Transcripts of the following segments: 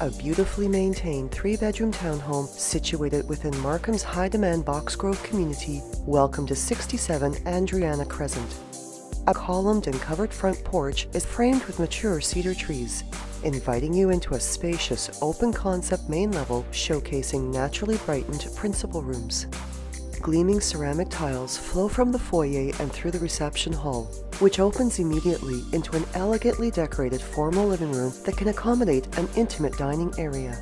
a beautifully maintained 3-bedroom townhome situated within Markham's high-demand Boxgrove community, welcome to 67 Andriana Crescent. A columned and covered front porch is framed with mature cedar trees, inviting you into a spacious, open-concept main level showcasing naturally brightened principal rooms. Gleaming ceramic tiles flow from the foyer and through the reception hall, which opens immediately into an elegantly decorated formal living room that can accommodate an intimate dining area.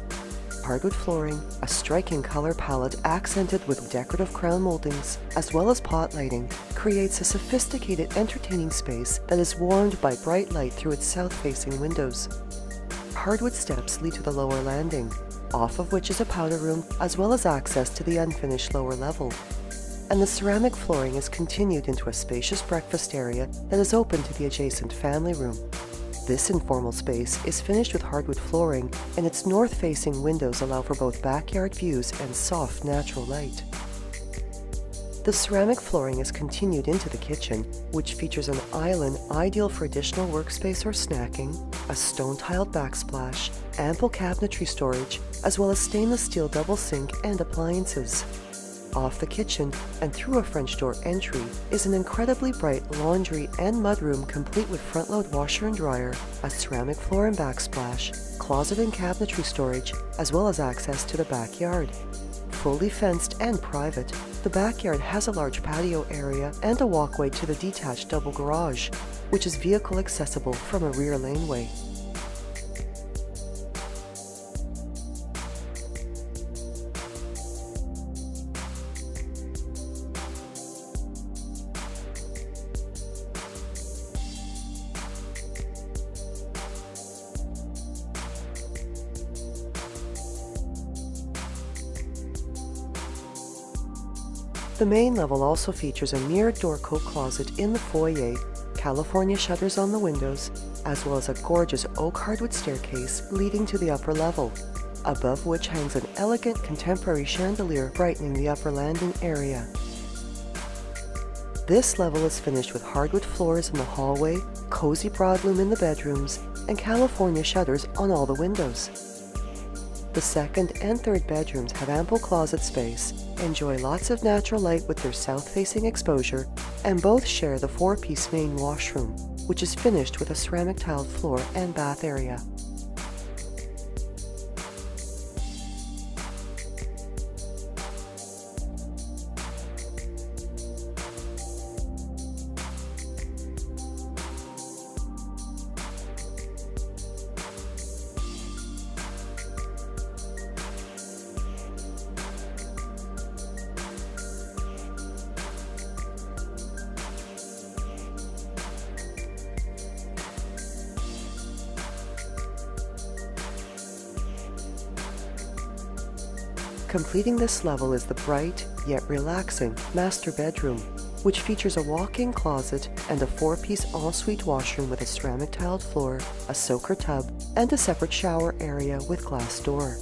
Hardwood flooring, a striking color palette accented with decorative crown moldings, as well as pot lighting, creates a sophisticated entertaining space that is warmed by bright light through its south-facing windows. Hardwood steps lead to the lower landing, off of which is a powder room, as well as access to the unfinished lower level. And the ceramic flooring is continued into a spacious breakfast area that is open to the adjacent family room. This informal space is finished with hardwood flooring, and its north-facing windows allow for both backyard views and soft natural light. The ceramic flooring is continued into the kitchen, which features an island ideal for additional workspace or snacking, a stone-tiled backsplash, ample cabinetry storage, as well as stainless steel double sink and appliances. Off the kitchen and through a French door entry is an incredibly bright laundry and mudroom complete with front-load washer and dryer, a ceramic floor and backsplash, closet and cabinetry storage, as well as access to the backyard. Fully fenced and private, the backyard has a large patio area and a walkway to the detached double garage, which is vehicle accessible from a rear laneway. The main level also features a mirrored door coat closet in the foyer, California shutters on the windows, as well as a gorgeous oak hardwood staircase leading to the upper level, above which hangs an elegant contemporary chandelier brightening the upper landing area. This level is finished with hardwood floors in the hallway, cozy broadloom in the bedrooms, and California shutters on all the windows. The second and third bedrooms have ample closet space, enjoy lots of natural light with their south-facing exposure, and both share the 4-piece main washroom, which is finished with a ceramic tiled floor and bath area. Completing this level is the bright, yet relaxing, master bedroom, which features a walk-in closet and a 4-piece ensuite washroom with a ceramic tiled floor, a soaker tub, and a separate shower area with glass door.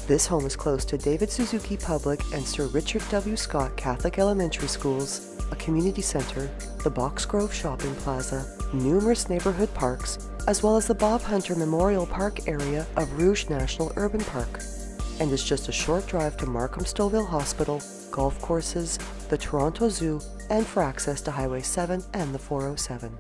This home is close to David Suzuki Public and Sir Richard W. Scott Catholic Elementary Schools, a community center, the Boxgrove Shopping Plaza, numerous neighborhood parks, as well as the Bob Hunter Memorial Park area of Rouge National Urban Park, and is just a short drive to Markham Stouffville Hospital, golf courses, the Toronto Zoo, and for access to Highway 7 and the 407.